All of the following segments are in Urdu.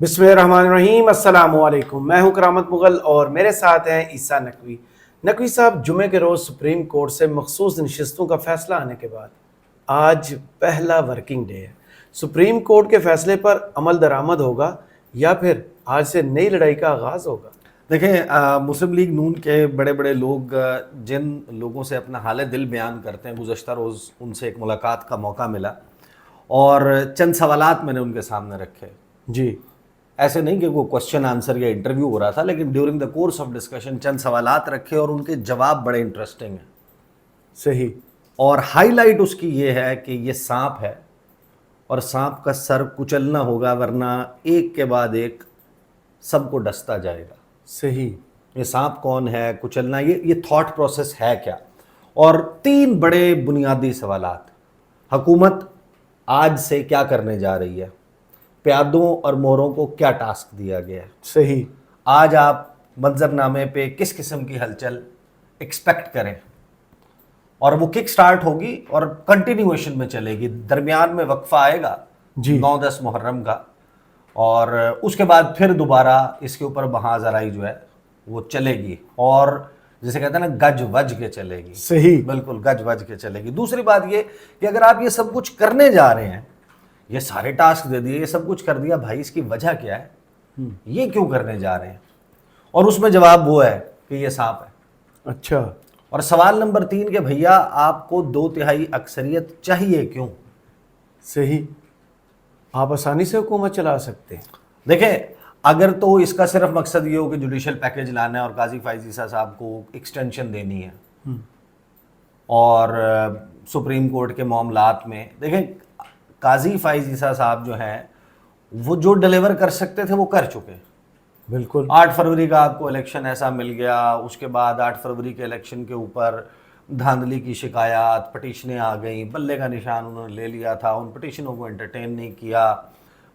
بسم اللہ الرحمن الرحیم، السلام علیکم۔ میں ہوں کرامت مغل اور میرے ساتھ ہیں عیسیٰ نقوی۔ نقوی صاحب، جمعے کے روز سپریم کورٹ سے مخصوص نشستوں کا فیصلہ آنے کے بعد آج پہلا ورکنگ ڈے ہے۔ سپریم کورٹ کے فیصلے پر عمل درآمد ہوگا یا پھر آج سے نئی لڑائی کا آغاز ہوگا؟ دیکھیں، مسلم لیگ نون کے بڑے بڑے لوگ جن لوگوں سے اپنا حال دل بیان کرتے ہیں، گزشتہ روز ان سے ایک ملاقات کا موقع ملا اور چند سوالات میں نے ان کے سامنے رکھے۔ جی، ایسے نہیں کہ وہ کوسچن آنسر یا انٹرویو ہو رہا تھا، لیکن during the course of discussion چند سوالات رکھے اور ان کے جواب بڑے انٹرسٹنگ ہیں۔ صحیح۔ اور ہائی لائٹ اس کی یہ ہے کہ یہ سانپ ہے اور سانپ کا سر کچلنا ہوگا، ورنہ ایک کے بعد ایک سب کو ڈستا جائے گا۔ صحیح۔ یہ سانپ کون ہے، کچلنا، یہ تھاٹ پروسیس ہے کیا؟ اور تین بڑے بنیادی سوالات۔ حکومت آج سے کیا کرنے جا رہی ہے؟ پیادوں اور موروں کو کیا ٹاسک دیا گیا ہے؟ صحیح۔ آج آپ منظرنامے پہ کس قسم کی ہلچل ایکسپیکٹ کریں؟ اور وہ کک سٹارٹ ہوگی اور کنٹینیویشن میں چلے گی، درمیان میں وقفہ آئے گا 9-10 محرم کا، اور اس کے بعد پھر دوبارہ اس کے اوپر بہازرائی جو ہے وہ چلے گی، اور جسے کہتے ہیں نا گج وج کے چلے گی۔ صحیح۔ بالکل گج وج کے چلے گی۔ دوسری بات یہ کہ اگر آپ یہ سب کچھ کرنے جا رہے ہیں، یہ سارے ٹاسک دے دیے، یہ سب کچھ کر دیا، بھائی اس کی وجہ کیا ہے؟ یہ کیوں کرنے جا رہے ہیں؟ اور اس میں جواب وہ ہے کہ یہ سانپ ہے۔ اچھا۔ اور سوال نمبر 3 کہ بھیا آپ کو 2/3 اکثریت چاہیے کیوں؟ صحیح۔ آپ آسانی سے حکومت چلا سکتے ہیں۔ دیکھیں، اگر تو اس کا صرف مقصد یہ ہو کہ جوڈیشل پیکیج لانا ہے اور قاضی فائز عیسیٰ صاحب کو ایکسٹینشن دینی ہے اور سپریم کورٹ کے معاملات میں، دیکھیں قاضی فائز عیسیٰ صاحب جو ہیں وہ جو ڈیلیور کر سکتے تھے وہ کر چکے۔ بالکل۔ 8 فروری کا آپ کو الیکشن ایسا مل گیا، اس کے بعد 8 فروری کے الیکشن کے اوپر دھاندلی کی شکایات، پٹیشنیں آ گئیں، بلے کا نشان انہوں نے لے لیا تھا، ان پٹیشنوں کو انٹرٹین نہیں کیا،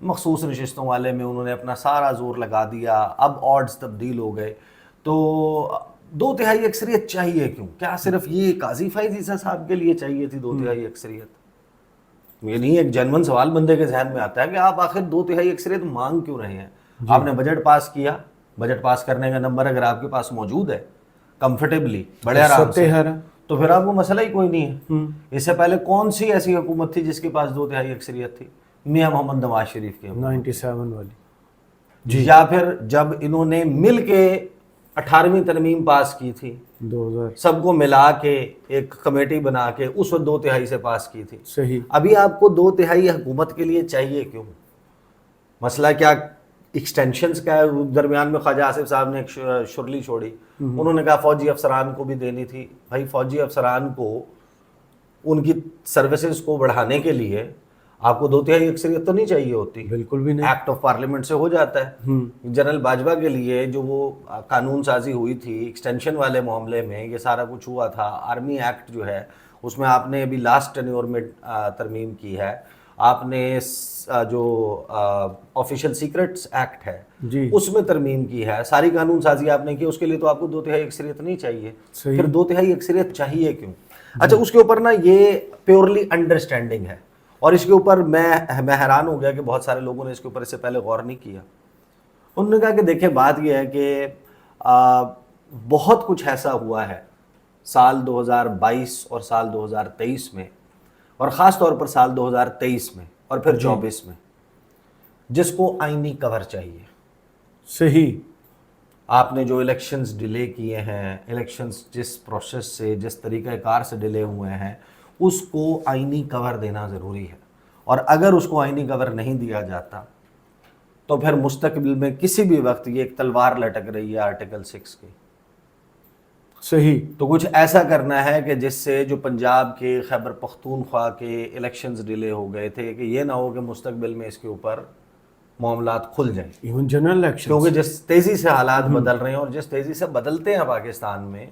مخصوص نشستوں والے میں انہوں نے اپنا سارا زور لگا دیا، اب آڈز تبدیل ہو گئے۔ تو 2/3 اکثریت چاہیے کیوں؟ کیا صرف یہ قاضی فائز عیسیٰ صاحب کے لیے چاہیے تھی 2/3 اکثریت؟ یہ نہیں، ایک جنون سوال بندے کے ذہن میں آتا ہے کہ آپ آخر 2/3 اکثریت مانگ کیوں رہے ہیں؟ آپ نے بجٹ پاس کیا، بجٹ پاس کرنے کا نمبر اگر آپ کے پاس موجود ہے کمفرٹیبلی، بڑے آرام سے، تو پھر آپ کو مسئلہ ہی کوئی نہیں ہے۔ اس سے پہلے کون سی ایسی حکومت تھی جس کے پاس 2/3 اکثریت تھی؟ میاں محمد نواز شریف کی 97 والی۔ یا پھر جب انہوں نے مل کے 18ویں ترمیم پاس کی تھی، 2000، سب کو ملا کے ایک کمیٹی بنا کے اس وقت 2/3 سے پاس کی تھی۔ صحیح۔ ابھی آپ کو 2/3 حکومت کے لیے چاہیے کیوں؟ مسئلہ کیا ایکسٹینشنز کا ہے؟ درمیان میں خواجہ آصف صاحب نے ایک شرلی چھوڑی، انہوں نے کہا فوجی افسران کو بھی دینی تھی۔ بھائی فوجی افسران کو ان کی سروسز کو بڑھانے کے لیے آپ کو 2/3 اکثریت تو نہیں چاہیے ہوتی، بالکل بھی نہیں۔ ایکٹ آف پارلیمنٹ سے ہو جاتا ہے۔ جنرل باجوہ کے لیے جو وہ قانون سازی ہوئی تھی ایکسٹینشن والے معاملے میں، یہ سارا کچھ ہوا تھا۔ آرمی ایکٹ جو ہے اس میں آپ نے ابھی لاسٹ ٹینیور میں ترمیم کی ہے، آپ نے جو آفیشیل سیکرٹس ایکٹ ہے اس میں ترمیم کی ہے، ساری قانون سازی آپ نے کی، اس کے لیے تو آپ کو 2/3 اکثریت نہیں چاہیے۔ پھر 2/3 اکثریت چاہیے کیوں؟ اچھا، اس کے اوپر نا یہ پیورلی انڈرسٹینڈنگ ہے، اور اس کے اوپر میں حیران ہو گیا کہ بہت سارے لوگوں نے اس کے اوپر اس سے پہلے غور نہیں کیا۔ انہوں نے کہا کہ دیکھیں بات یہ ہے کہ بہت کچھ ایسا ہوا ہے سال 2022 اور سال 2023 میں، اور خاص طور پر سال 2023 میں اور پھر 24 میں، جس کو آئینی کور چاہیے۔ صحیح۔ آپ نے جو الیکشنز ڈیلے کیے ہیں، الیکشنز جس پروسیس سے، جس طریقہ کار سے ڈیلے ہوئے ہیں، اس کو آئینی کور دینا ضروری ہے، اور اگر اس کو آئینی کور نہیں دیا جاتا تو پھر مستقبل میں کسی بھی وقت یہ ایک تلوار لٹک رہی ہے آرٹیکل 6 کی۔ صحیح۔ تو کچھ ایسا کرنا ہے کہ جس سے جو پنجاب کے، خیبر پختونخوا کے الیکشنز ڈیلے ہو گئے تھے، کہ یہ نہ ہو کہ مستقبل میں اس کے اوپر معاملات کھل جائیں، ایون جنرل الیکشن، کیونکہ جس تیزی سے حالات بدل رہے ہیں اور جس تیزی سے بدلتے ہیں پاکستان میں،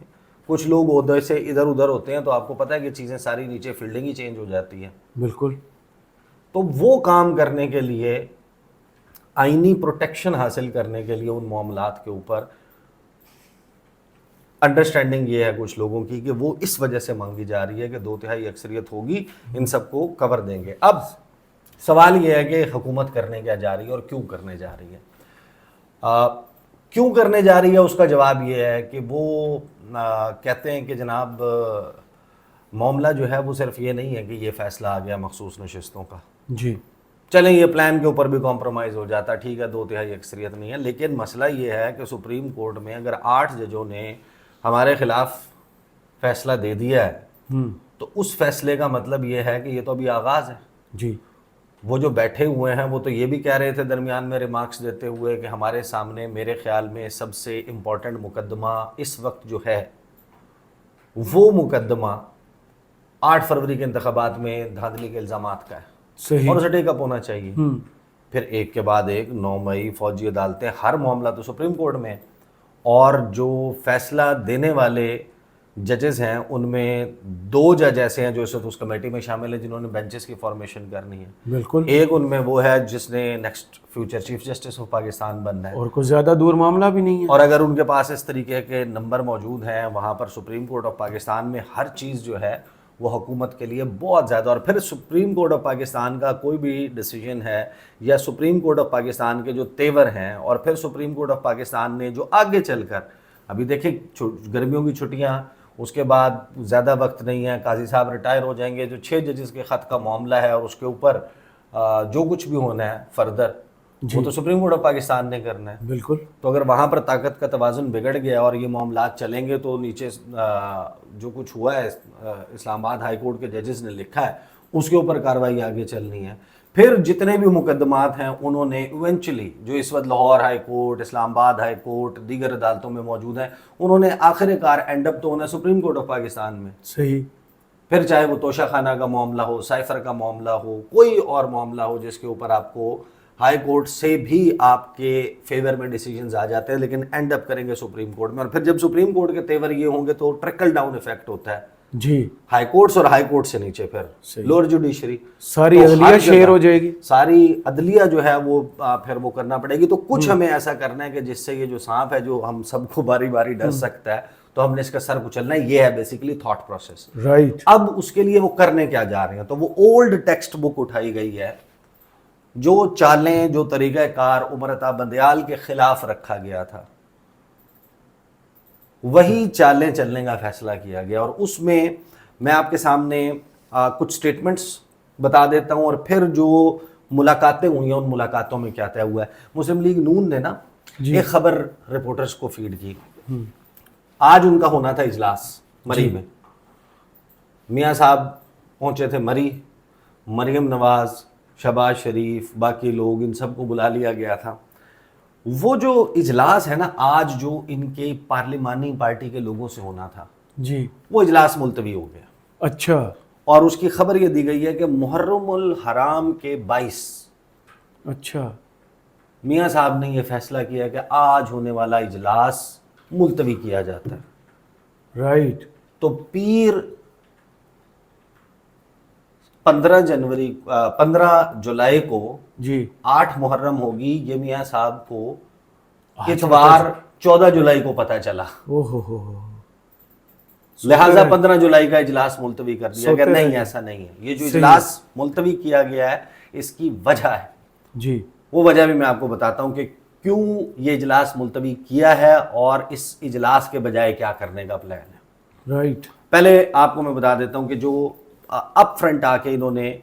کچھ لوگ عہدے سے ادھر ادھر ہوتے ہیں، تو آپ کو پتہ ہے کہ چیزیں ساری نیچے فیلڈنگ ہی چینج ہو جاتی ہے۔ بالکل۔ تو وہ کام کرنے کے لیے، آئینی پروٹیکشن حاصل کرنے کے لیے ان معاملات کے اوپر انڈرسٹینڈنگ یہ ہے کچھ لوگوں کی کہ وہ اس وجہ سے مانگی جا رہی ہے کہ 2/3 اکثریت ہوگی، ان سب کو کور دیں گے۔ اب سوال یہ ہے کہ حکومت کرنے کیا جا رہی ہے اور کیوں کرنے جا رہی ہے. کیوں کرنے جا رہی ہے اس کا جواب یہ ہے کہ وہ کہتے ہیں کہ جناب معاملہ جو ہے وہ صرف یہ نہیں ہے کہ یہ فیصلہ آ گیا مخصوص نشستوں کا. جی چلیں یہ پلان کے اوپر بھی کمپرومائز ہو جاتا, ٹھیک ہے 2/3 اکثریت نہیں ہے, لیکن مسئلہ یہ ہے کہ سپریم کورٹ میں اگر 8 ججوں نے ہمارے خلاف فیصلہ دے دیا ہے تو اس فیصلے کا مطلب یہ ہے کہ یہ تو ابھی آغاز ہے. جی وہ جو بیٹھے ہوئے ہیں وہ تو یہ بھی کہہ رہے تھے درمیان میں ریمارکس دیتے ہوئے کہ ہمارے سامنے میرے خیال میں سب سے امپورٹنٹ مقدمہ اس وقت جو ہے وہ مقدمہ 8 فروری کے انتخابات میں دھاندلی کے الزامات کا ہے, صحیح, اور اسے ٹیک اپ ہونا چاہیے. پھر ایک کے بعد ایک 9 مئی فوجی عدالتیں, ہر معاملہ تو سپریم کورٹ میں, اور جو فیصلہ دینے والے ججز ہیں ان میں 2 جج ایسے ہیں جو اس وقت اس کمیٹی میں شامل ہیں جنہوں نے بینچز کی فارمیشن کرنی ہے. بالکل, ایک ان میں وہ ہے جس نے next future chief justice of Pakistan بننا ہے, اور کوئی زیادہ دور معاملہ بھی نہیں ہے. اور اگر ان کے پاس اس طریقے کے نمبر موجود ہیں وہاں پر سپریم کورٹ آف پاکستان میں ہر چیز جو ہے وہ حکومت کے لیے بہت زیادہ, اور پھر سپریم کورٹ آف پاکستان کا کوئی بھی ڈیسیجن ہے یا سپریم کورٹ آف پاکستان کے جو تیور ہیں, اور پھر سپریم کورٹ آف پاکستان نے جو آگے چل کر ابھی دیکھیں گرمیوں کی چھٹیاں, اس کے بعد زیادہ وقت نہیں ہے, قاضی صاحب ریٹائر ہو جائیں گے, جو 6 ججز کے خط کا معاملہ ہے اور اس کے اوپر جو کچھ بھی ہونا ہے فردر وہ تو سپریم کورٹ آف پاکستان نے کرنا ہے. بالکل, تو اگر وہاں پر طاقت کا توازن بگڑ گیا اور یہ معاملات چلیں گے تو نیچے جو کچھ ہوا ہے اسلام آباد ہائی کورٹ کے ججز نے لکھا ہے اس کے اوپر کارروائی آگے چلنی ہے. پھر جتنے بھی مقدمات ہیں انہوں نے ایونچولی جو اس وقت لاہور ہائی کورٹ, اسلام آباد ہائی کورٹ, دیگر عدالتوں میں موجود ہیں, انہوں نے آخر کار اینڈ اپ تو ہونا سپریم کورٹ آف پاکستان میں. صحیح, پھر چاہے وہ توشہ خانہ کا معاملہ ہو, سائفر کا معاملہ ہو, کوئی اور معاملہ ہو جس کے اوپر آپ کو ہائی کورٹ سے بھی آپ کے فیور میں ڈیسیجنز آ جاتے ہیں, لیکن اینڈ اپ کریں گے سپریم کورٹ میں. اور پھر جب سپریم کورٹ کے تیور یہ ہوں گے تو ٹرکل ڈاؤن ایفیکٹ ہوتا ہے جی, ہائی کورٹس اور ہائی کورٹ سے نیچے پھر لوور جوڈیشری, ساری عدلیہ شیئر ہو جائے گی, ساری عدلیہ جو ہے وہ پھر وہ کرنا پڑے گی. تو کچھ ہمیں ایسا کرنا ہے کہ جس سے یہ جو سانپ ہے جو ہم سب کو باری باری ڈر سکتا ہے تو ہم نے اس کا سر کچلنا ہے. یہ ہے بیسیکلی تھاٹ پروسیس. رائٹ, اب اس کے لیے وہ کرنے کیا جا رہے ہیں, تو وہ اولڈ ٹیکسٹ بک اٹھائی گئی ہے, جو چالیں جو طریقہ کار عمر عطا بندیال کے خلاف رکھا گیا تھا وہی چالیں چلنے کا فیصلہ کیا گیا. اور اس میں آپ کے سامنے کچھ سٹیٹمنٹس بتا دیتا ہوں اور پھر جو ملاقاتیں ہوئی ہیں ان ملاقاتوں میں کیا طے ہوا ہے. مسلم لیگ نون نے نا ایک خبر رپورٹرز کو فیڈ کی. آج ان کا ہونا تھا اجلاس مری میں, میاں صاحب پہنچے تھے مری, مریم نواز, شہباز شریف, باقی لوگ, ان سب کو بلا لیا گیا تھا. وہ جو اجلاس ہے نا آج جو ان کے پارلیمانی پارٹی کے لوگوں سے ہونا تھا جی, وہ اجلاس ملتوی ہو گیا. اچھا, اور اس کی خبر یہ دی گئی ہے کہ محرم الحرام کے 22 اچھا, میاں صاحب نے یہ فیصلہ کیا کہ آج ہونے والا اجلاس ملتوی کیا جاتا ہے. رائٹ, تو پیر 15 جولائی کو جی, 8 محرم ہوگی, یہ میاں صاحب کو اتوار 14 جولائی کو پتہ چلا. ہو, لہٰذا 15 جولائی کا اجلاس ملتوی کر دیا کہ نہیں ایسا نہیں ہے. یہ جو اجلاس ملتوی کیا گیا ہے اس کی وجہ ہے جی, وہ وجہ بھی میں آپ کو بتاتا ہوں کہ کیوں یہ اجلاس ملتوی کیا ہے اور اس اجلاس کے بجائے کیا کرنے کا پلان ہے. رائٹ, پہلے آپ کو میں بتا دیتا ہوں کہ جو اپ فرنٹ آ کے انہوں نے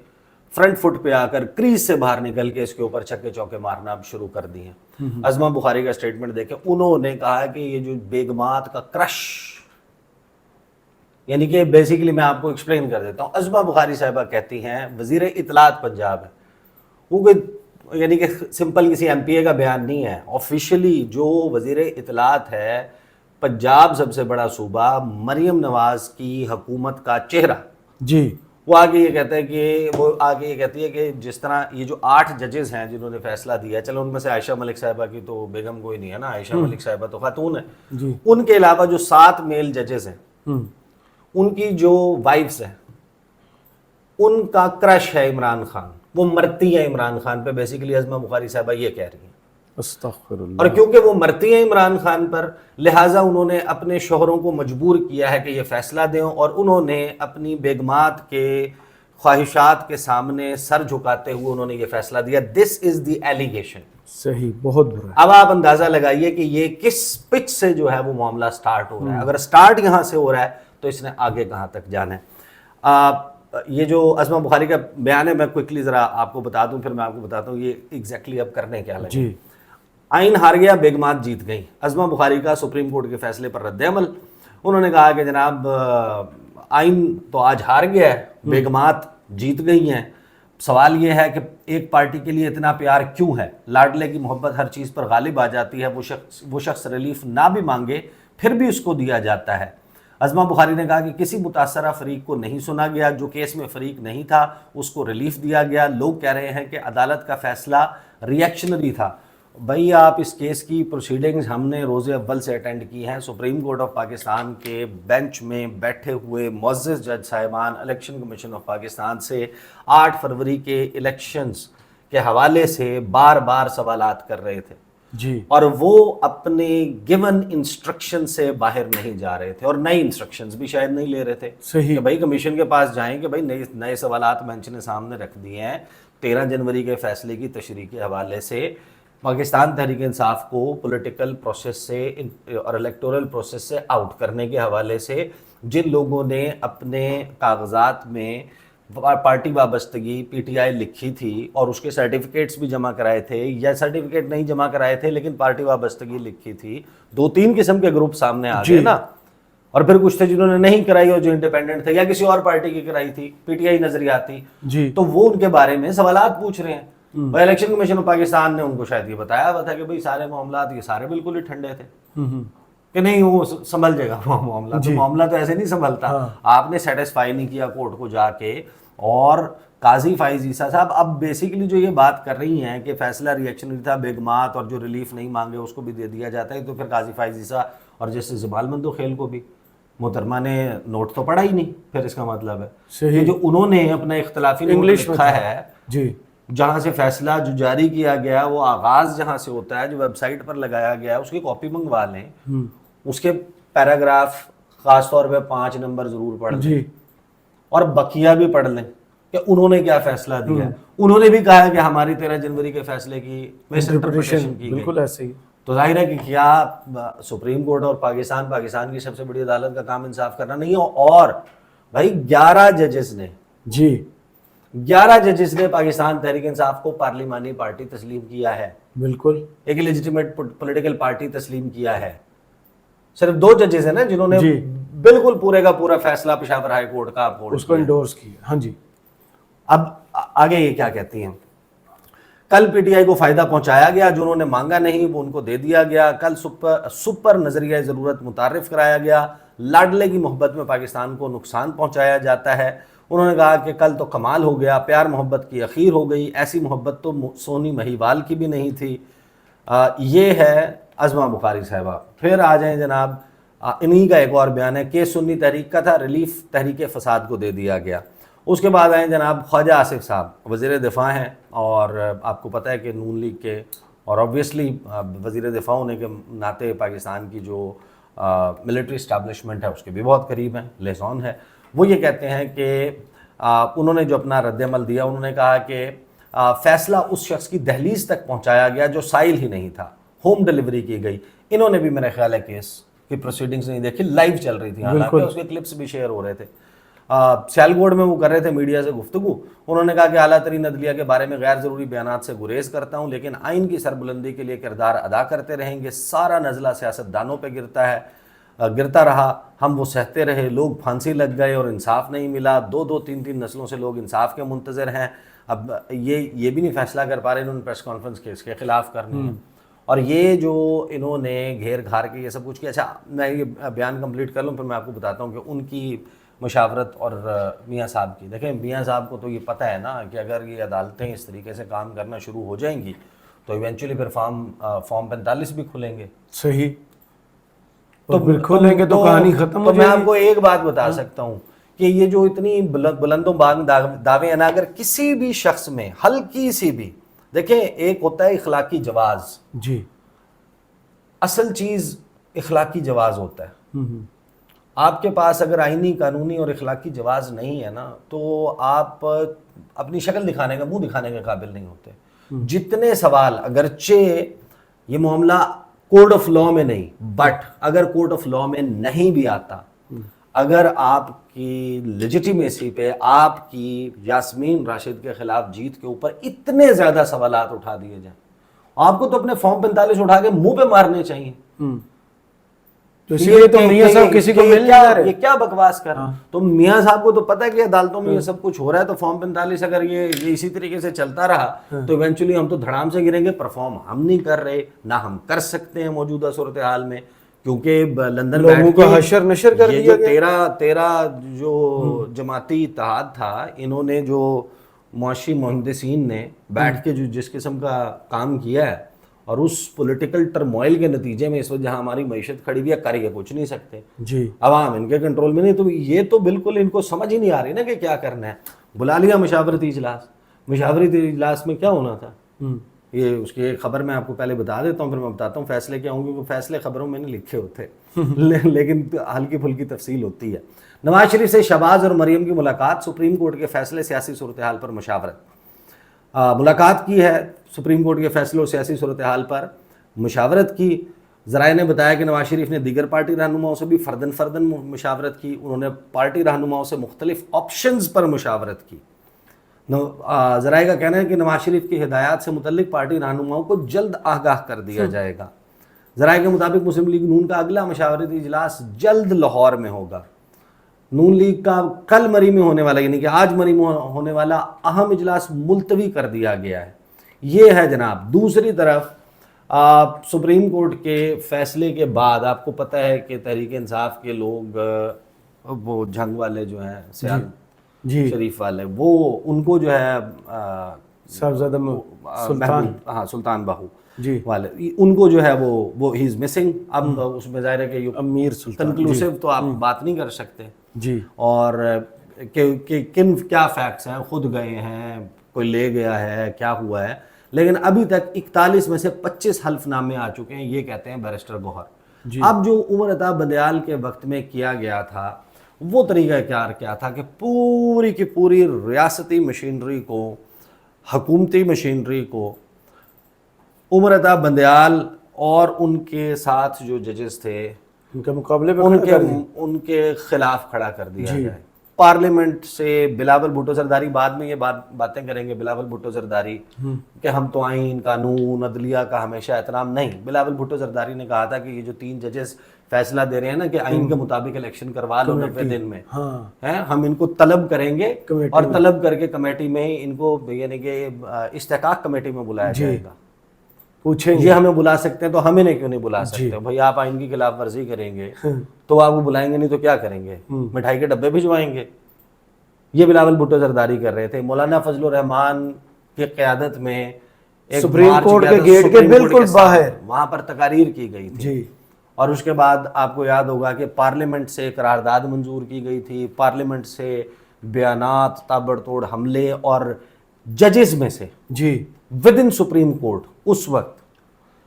فرنٹ فٹ پہ آ کر کریز سے باہر نکل کے اس کے اوپر چھکے چوکے مارنا اب شروع کر دی ہیں. عظمہ بخاری کا سٹیٹمنٹ دیکھیں, انہوں نے کہا کہ یہ جو بیگمات کا کرش, یعنی کہ بیسیکلی میں آپ کو ایکسپلین کر دیتا ہوں. عظمہ بخاری صاحبہ کہتی ہیں وزیر اطلاعات پنجاب ہے, وہ کوئی یعنی کہ سمپل کسی ایم پی اے کا بیان نہیں ہے. آفیشلی جو وزیر اطلاعات ہے پنجاب سب سے بڑا صوبہ, مریم نواز کی حکومت کا چہرہ جی, وہ آگے یہ کہتا ہے کہ وہ آگے یہ کہتی ہے کہ جس طرح یہ جو 8 ججز ہیں جنہوں نے فیصلہ دیا, چلو ان میں سے عائشہ ملک صاحبہ کی تو بیگم کوئی نہیں ہے نا, عائشہ ملک صاحبہ تو خاتون ہے جی, ان کے علاوہ جو 7 میل ججز ہیں ان کی جو وائفز ہیں ان کا کرش ہے عمران خان, وہ مرتی ہیں عمران خان پہ. بیسیکلی عظمہ بخاری صاحبہ یہ کہہ رہی ہیں. استغفر اللہ. اور کیونکہ وہ مرتی ہیں عمران خان پر لہٰذا انہوں نے اپنے شوہروں کو مجبور کیا ہے کہ یہ فیصلہ دیں, اور انہوں نے اپنی بیگمات کے خواہشات کے سامنے سر جھکاتے ہوئے انہوں نے یہ فیصلہ دیا. دس از دی ایلیگیشن. صحیح, بہت برا. اب آپ اندازہ لگائیے کہ یہ کس پچ سے جو ہے وہ معاملہ سٹارٹ ہو رہا ہے. اگر سٹارٹ یہاں سے ہو رہا ہے تو اس نے آگے کہاں تک جانا ہے. یہ جو عظمہ بخاری کا بیان ہے میں کوئکلی ذرا آپ کو بتا دوں, پھر میں آپ کو بتاتا ہوں یہ ایگزیکٹلی اب کرنے کیا لگے. جی. آئین ہار گیا, بیگمات جیت گئی. عظمہ بخاری کا سپریم کورٹ کے فیصلے پر رد عمل. انہوں نے کہا کہ جناب آئین تو آج ہار گیا ہے, بیگمات جیت گئی ہیں. سوال یہ ہے کہ ایک پارٹی کے لیے اتنا پیار کیوں ہے؟ لاڈلے کی محبت ہر چیز پر غالب آ جاتی ہے. وہ شخص ریلیف نہ بھی مانگے پھر بھی اس کو دیا جاتا ہے. عظمہ بخاری نے کہا کہ کسی متاثرہ فریق کو نہیں سنا گیا, جو کیس میں فریق نہیں تھا اس کو ریلیف دیا گیا. لوگ کہہ رہے ہیں کہ عدالت کا فیصلہ ری ایکشنری تھا. بھائی آپ اس کیس کی پروسیڈنگز ہم نے روز اول سے اٹینڈ کی ہیں. سپریم کورٹ آف پاکستان کے بینچ میں بیٹھے ہوئے معزز جج صاحبان الیکشن کمیشن آف پاکستان سے 8 فروری کے الیکشنز کے حوالے سے بار بار سوالات کر رہے تھے. جی. اور وہ اپنے گیون انسٹرکشن سے باہر نہیں جا رہے تھے, اور نئی انسٹرکشنز بھی شاید نہیں لے رہے تھے. صحیح. کہ بھائی کمیشن کے پاس جائیں کہ بھائی نئے سوالات بینچ نے سامنے رکھ دیے ہیں. 13 جنوری کے فیصلے کی تشریح کے حوالے سے پاکستان تحریک انصاف کو پولیٹیکل پروسیس سے اور الیکٹورل پروسیس سے آؤٹ کرنے کے حوالے سے جن لوگوں نے اپنے کاغذات میں پارٹی وابستگی پی ٹی آئی لکھی تھی اور اس کے سرٹیفکیٹس بھی جمع کرائے تھے, یا سرٹیفکیٹ نہیں جمع کرائے تھے لیکن پارٹی وابستگی لکھی تھی, 2-3 قسم کے گروپ سامنے آ گئے نا. اور پھر کچھ تھے جنہوں نے نہیں کرائی اور جو انڈیپینڈنٹ تھے یا کسی اور پارٹی کی کرائی تھی, پی ٹی آئی نظریاتی. جی. تو وہ ان کے بارے میں سوالات پوچھ رہے ہیں. بھائی الیکشن کمیشن آف پاکستان نے ان کو شاید یہ بتایا ہوا تھا کہ بھئی سارے معاملات یہ سارے بالکل ہی ٹھنڈے تھے کہ نہیں وہ سنبھل جائے گا وہ معاملہ. تو معاملہ تو ایسے نہیں سنبھلتا. آپ نے سیٹسفائی نہیں کیا کورٹ کو جا کے. اور قاضی فائز عیسیٰ صاحب اب بیسیکلی جو یہ بات کر رہی ہیں کہ فیصلہ ری ایکشنری تھا, بیگمات اور جو ریلیف نہیں مانگے اس کو بھی دے دیا جاتا ہے, تو پھر قاضی فائز عیسیٰ اور جسٹس جمال مندوخیل کو بھی محترمہ نے نوٹ تو پڑھا ہی نہیں. پھر اس کا مطلب ہے کہ جو انہوں نے اپنا اختلافی نوٹ لکھا ہے, جی, جہاں سے فیصلہ جو جاری کیا گیا وہ آغاز جہاں سے ہوتا ہے, جو ویب سائٹ پر لگایا گیا ہے, اس کی کاپی منگوا لیں, اس کے پیراگراف خاص طور پہ 5 نمبر ضرور پڑھ لیں. جی. اور بقیہ بھی پڑھ لیں کہ انہوں نے کیا فیصلہ دیا. انہوں نے بھی کہا ہے کہ ہماری 13 جنوری کے فیصلے کی مس انٹرپریٹیشن کی بالکل ایسے ہی. تو ظاہر ہے کہ کیا سپریم کورٹ اور پاکستان کی سب سے بڑی عدالت کا کام انصاف کرنا نہیں ہے. اور بھائی 11 ججز نے, جی 11 ججز نے پاکستان تحریک انصاف کو پارلیمانی پارٹی تسلیم کیا ہے. بالکل ایک لیجیٹیمیٹ پولیٹیکل پارٹی تسلیم کیا ہے. صرف 2 ججز ہیں نا جنہوں نے بالکل پورے کا پورا فیصلہ پشاور ہائی کورٹ کا اس کو انڈورس کیا. ہاں جی. اب آگے یہ کیا کہتی ہیں, کل پی ٹی آئی کو فائدہ پہنچایا گیا, جو انہوں نے مانگا نہیں وہ ان کو دے دیا گیا. کل سپر نظریہ ضرورت متعارف کرایا گیا. لاڈلے کی محبت میں پاکستان کو نقصان پہنچایا جاتا ہے. انہوں نے کہا کہ کل تو کمال ہو گیا, پیار محبت کی اخیر ہو گئی, ایسی محبت تو سونی مہیوال کی بھی نہیں تھی. یہ ہے عظمہ بخاری صاحبہ. پھر آ جائیں جناب, انہی کا ایک اور بیان ہے کہ سنی تحریک کا تھا, ریلیف تحریک فساد کو دے دیا گیا. اس کے بعد آئیں جناب خواجہ آصف صاحب, وزیر دفاع ہیں, اور آپ کو پتہ ہے کہ نون لیگ کے اور آبویسلی وزیر دفاع ہونے کے ناطے پاکستان کی جو ملٹری اسٹیبلشمنٹ ہے اس کے بھی بہت قریب ہیں, لیزون ہے. وہ یہ کہتے ہیں کہ انہوں نے جو اپنا رد عمل دیا, انہوں نے کہا کہ فیصلہ اس شخص کی دہلیز تک پہنچایا گیا جو سائل ہی نہیں تھا, ہوم ڈیلیوری کی گئی. انہوں نے بھی میرے خیال ہے کیس کی پروسیڈنگز نہیں دیکھی, لائیو چل رہی تھی, حالانکہ اس کے کلپس بھی شیئر ہو رہے تھے. سیالکوٹ میں وہ کر رہے تھے میڈیا سے گفتگو. انہوں نے کہا کہ اعلیٰ ترین عدلیہ کے بارے میں غیر ضروری بیانات سے گریز کرتا ہوں, لیکن آئین کی سربلندی کے لیے کردار ادا کرتے رہیں گے. سارا نزلہ سیاستدانوں پہ گرتا رہا, ہم وہ سہتے رہے, لوگ پھانسی لگ گئے اور انصاف نہیں ملا. 2-3 نسلوں سے لوگ انصاف کے منتظر ہیں. اب یہ بھی نہیں فیصلہ کر پا رہے, انہوں نے پریس کانفرنس کے اس کے خلاف کرنی ہے. اور یہ جو انہوں نے گھیر گھار کے یہ سب کچھ کیا. اچھا میں یہ بیان کمپلیٹ کر لوں, پھر میں آپ کو بتاتا ہوں کہ ان کی مشاورت اور میاں صاحب کی. دیکھیں میاں صاحب کو تو یہ پتہ ہے نا کہ اگر یہ عدالتیں اس طریقے سے کام کرنا شروع ہو جائیں گی تو ایونچولی پھر فارم 45 بھی کھلیں گے. صحیح, تو پھر کھولیں گے تو کہانی ختم ہو جائے گی. تو میں آپ کو ایک بات بتا سکتا ہوں کہ یہ جو اتنی بلند و بانگ دعوے ہیں نا, اگر کسی بھی شخص میں ہلکی سی بھی, دیکھیں ایک ہوتا ہے اخلاقی جواز, جی اصل چیز اخلاقی جواز ہوتا ہے. آپ کے پاس اگر آئینی قانونی اور اخلاقی جواز نہیں ہے نا تو آپ اپنی شکل دکھانے کا منہ دکھانے کے قابل نہیں ہوتے. جتنے سوال اگرچہ یہ معاملہ کوڈ آف لا میں نہیں بٹ اگر کوڈ آف لا میں نہیں بھی آتا, اگر آپ کی لیجیٹیمیسی پہ آپ کی یاسمین راشد کے خلاف جیت کے اوپر اتنے زیادہ سوالات اٹھا دیے جائیں, آپ کو تو اپنے فارم 45 اٹھا کے منہ پہ مارنے چاہیے. تو اسی لیے تو میاں صاحب کسی کو مل نہیں جا رہے. یہ کیا بکواس کر رہے ہیں. تو میاں صاحب کو تو پتہ ہے کہ عدالتوں میں یہ سب کچھ ہو رہا ہے, تو فارم 45 اگر یہ اسی طریقے سے چلتا رہا تو ایونچولی ہم تو دھڑام سے گریں گے. پرفارم ہم نہیں کر رہے, نہ ہم کر سکتے ہیں موجودہ صورتحال میں, کیونکہ لندن لوگوں کا حشر نشر کر دیا گیا. تیرا جو جماعتی اتحاد تھا, انہوں نے جو معاشی مہندسین نے بیٹھ کے جو جس قسم کا کام کیا ہے, اور اس پولیٹیکل ٹرموائل کے نتیجے میں اس وقت جہاں ہماری معیشت کھڑی ہوئی ہے, کر کے کچھ نہیں سکتے جی, عوام ان کے کنٹرول میں نہیں. تو یہ تو بالکل ان کو سمجھ ہی نہیں آ رہی نا کہ کیا کرنا ہے. بلا لیا مشاورتی اجلاس, مشاورتی اجلاس میں کیا ہونا تھا, یہ اس کی ایک خبر میں آپ کو پہلے بتا دیتا ہوں, پھر میں بتاتا ہوں فیصلے کیا ہوں گے, کیونکہ فیصلے خبروں میں نہیں لکھے ہوتے لیکن ہلکی پھلکی تفصیل ہوتی ہے. نواز شریف سے شہباز اور مریم کی ملاقات, سپریم کورٹ کے فیصلے سیاسی صورتحال پر مشاورت. ملاقات کی ہے, سپریم کورٹ کے فیصلوں اور سیاسی صورتحال پر مشاورت کی. ذرائع نے بتایا کہ نواز شریف نے دیگر پارٹی رہنماؤں سے بھی فردن مشاورت کی. انہوں نے پارٹی رہنماؤں سے مختلف آپشنز پر مشاورت کی. ذرائع کا کہنا ہے کہ نواز شریف کی ہدایات سے متعلق پارٹی رہنماؤں کو جلد آگاہ کر دیا جائے گا. ذرائع کے مطابق مسلم لیگ نون کا اگلا مشاورتی اجلاس جلد لاہور میں ہوگا. نون لیگ کا کل مری میں ہونے والا, یعنی کہ آج مری میں ہونے والا اہم اجلاس ملتوی کر دیا گیا ہے. یہ ہے جناب. دوسری طرف سپریم کورٹ کے فیصلے کے بعد آپ کو پتہ ہے کہ تحریک انصاف کے لوگ, وہ جھنگ والے جو ہیں سیال شریف والے, وہ ان کو جو ہے صاحبزادہ سلطان باہو والے, ان کو جو ہے وہ ہی از مسنگ. اب اس میں ظاہر ہے کہ امیر سلطان کنکلوسیو تو آپ بات نہیں کر سکتے جی, اور کہ کیا فیکٹس ہیں, خود گئے ہیں, کوئی لے گیا ہے, کیا ہوا ہے. لیکن ابھی تک 41 میں سے 25 حلف نامے آ چکے ہیں, یہ کہتے ہیں بیرسٹر گوہر. اب جو عمر عطا بندیال کے وقت میں کیا گیا تھا وہ طریقہ کار کیا تھا کہ پوری کی پوری ریاستی مشینری کو, حکومتی مشینری کو عمر عطا بندیال اور ان کے ساتھ جو ججز تھے ان کے مقابلے میں ان کے خلاف کھڑا کر دیا جائے. پارلیمنٹ سے بلاول بھٹو زرداری, بعد میں یہ باتیں کریں گے بلاول بھٹو زرداری کہ ہم تو آئین قانون عدلیہ کا ہمیشہ احترام. نہیں, بلاول بھٹو زرداری نے کہا تھا کہ یہ جو 3 ججز فیصلہ دے رہے ہیں نا کہ آئین کے مطابق الیکشن کروا لو 90 دن میں, ہم ان کو طلب کریں گے اور طلب کر کے کمیٹی میں ان کو, یعنی کہ استحقاق کمیٹی میں بلایا جائے گا. پوچھیں یہ ہمیں بلا سکتے ہیں تو ہمیں کیوں نہیں بلا سکتے. بھائی آپ آئین کی خلاف ورزی کریں گے تو آپ کو بلائیں گے, نہیں تو کیا کریں گے, مٹھائی کے ڈبے بھجوائیں گے. یہ بلاول بھٹو زرداری کر رہے تھے. مولانا فضل الرحمان کی قیادت میں سپریم کورٹ کے گیٹ کے بالکل باہر وہاں پر تقاریر کی گئی تھی, اور اس کے بعد آپ کو یاد ہوگا کہ پارلیمنٹ سے قرارداد منظور کی گئی تھی. پارلیمنٹ سے بیانات, تابڑ توڑ حملے, اور ججز میں سے ود ان سپریم کورٹ اس وقت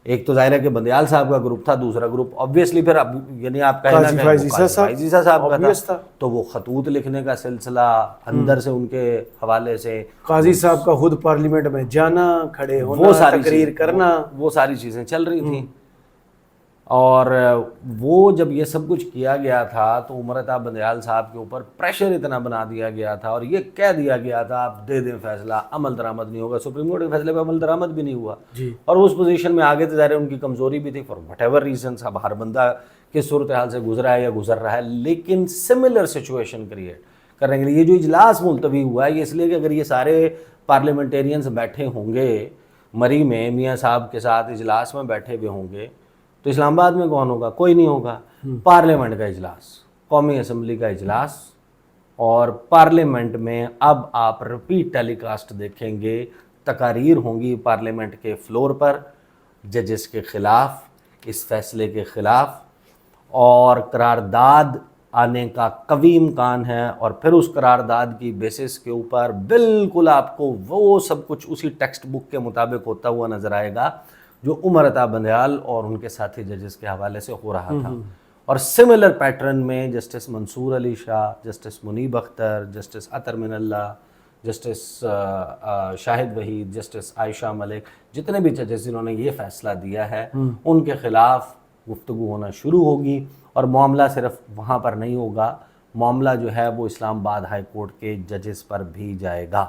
ایک تو ظاہر ہے کہ بندیال صاحب کا گروپ تھا, دوسرا گروپ آبویسلی پھر یعنی آپ کہیں نا کہ عیسیٰ صاحب کا تھا. تو وہ خطوط لکھنے کا سلسلہ اندر سے ان کے حوالے سے, قاضی صاحب کا خود پارلیمنٹ میں جانا, کھڑے ہونا, تقریر کرنا, وہ ساری چیزیں چل رہی تھیں. اور وہ جب یہ سب کچھ کیا گیا تھا تو عمر عطا بندیال صاحب کے اوپر پریشر اتنا بنا دیا گیا تھا, اور یہ کہہ دیا گیا تھا آپ دے دیں فیصلہ, عمل درآمد نہیں ہوگا. سپریم کورٹ کے فیصلے پہ عمل درآمد بھی نہیں ہوا, اور اس پوزیشن میں آگے تو ظاہر ان کی کمزوری بھی تھی فار وٹ ایور ریزنس. اب ہر بندہ کس صورتحال سے گزرا ہے یا گزر رہا ہے, لیکن سملر سچویشن کریٹ کرنے کے لیے یہ جو اجلاس ملتوی ہوا ہے یہ اس لیے کہ اگر یہ سارے پارلیمنٹیرینز بیٹھے ہوں گے مری میں, میاں صاحب کے ساتھ اجلاس میں بیٹھے ہوئے ہوں گے, تو اسلام آباد میں کون ہوگا؟ کوئی نہیں ہوگا. پارلیمنٹ کا اجلاس, قومی اسمبلی کا اجلاس, اور پارلیمنٹ میں اب آپ ریپیٹ ٹیلی کاسٹ دیکھیں گے, تقاریر ہوں گی پارلیمنٹ کے فلور پر ججز کے خلاف, اس فیصلے کے خلاف, اور قرارداد آنے کا قوی امکان ہے. اور پھر اس قرارداد کی بیسس کے اوپر بالکل آپ کو وہ سب کچھ اسی ٹیکسٹ بک کے مطابق ہوتا ہوا نظر آئے گا جو عمر عطا بندیال اور ان کے ساتھی ججز کے حوالے سے ہو رہا تھا. اور سملر پیٹرن میں جسٹس منصور علی شاہ, جسٹس منیب اختر, جسٹس عطر من اللہ, جسٹس شاہد وحید, جسٹس عائشہ ملک, جتنے بھی ججز جنہوں نے یہ فیصلہ دیا ہے ان کے خلاف گفتگو ہونا شروع ہوگی. اور معاملہ صرف وہاں پر نہیں ہوگا, معاملہ جو ہے وہ اسلام آباد ہائی کورٹ کے ججز پر بھی جائے گا.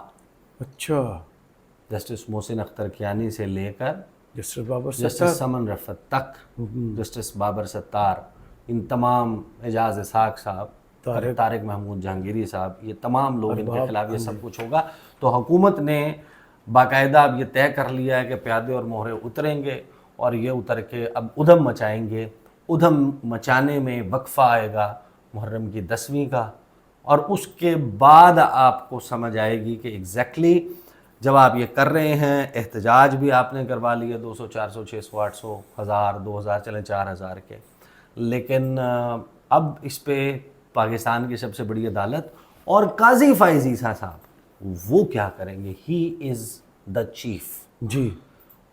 اچھا, جسٹس محسن اختر کیانی سے لے کر جسٹس جسٹس سمن رفت تک, جسٹس بابر ستار, ان تمام, اعجاز اسحاق صاحب, طارق محمود جہانگیری صاحب, یہ تمام لوگ ان کے خلاف یہ سب کچھ ہوگا. تو حکومت نے باقاعدہ اب یہ طے کر لیا ہے کہ پیادے اور مہرے اتریں گے اور یہ اتر کے اب ادھم مچائیں گے. ادھم مچانے میں وقفہ آئے گا محرم کی 10ویں کا, اور اس کے بعد آپ کو سمجھ آئے گی کہ ایگزیکٹلی جب آپ یہ کر رہے ہیں, احتجاج بھی آپ نے کروا لیے 200, 400, 600, 800, 1000, 2000, چلیں 4000 کے, لیکن اب اس پہ پاکستان کی سب سے بڑی عدالت اور قاضی فائز عیسیٰ صاحب وہ کیا کریں گے. ہی از دا چیف. جی,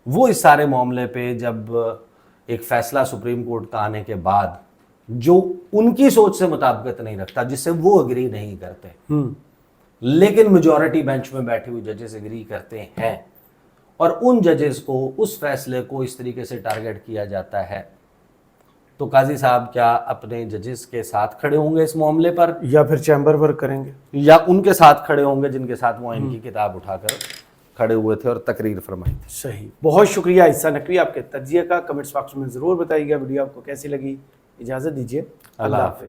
وہ اس سارے معاملے پہ جب ایک فیصلہ سپریم کورٹ کا آنے کے بعد جو ان کی سوچ سے مطابقت نہیں رکھتا, جس سے وہ اگری نہیں کرتے, لیکن میجورٹی بینچ میں بیٹھے ہوئے ججز اگری کرتے ہیں, اور ان ججز کو اس فیصلے کو اس طریقے سے ٹارگٹ کیا جاتا ہے, تو قاضی صاحب کیا اپنے ججز کے ساتھ کھڑے ہوں گے اس معاملے پر, یا پھر چیمبر ورک کریں گے, یا ان کے ساتھ کھڑے ہوں گے جن کے ساتھ وہ ان کی کتاب اٹھا کر کھڑے ہوئے تھے اور تقریر فرمائی تھی. صحیح. بہت شکریہ عیسیٰ نقوی آپ کے تجزیے کا. کمنٹس باکس میں ضرور بتائیے گا ویڈیو آپ کو کیسی لگی. اجازت دیجیے, اللہ حافظ.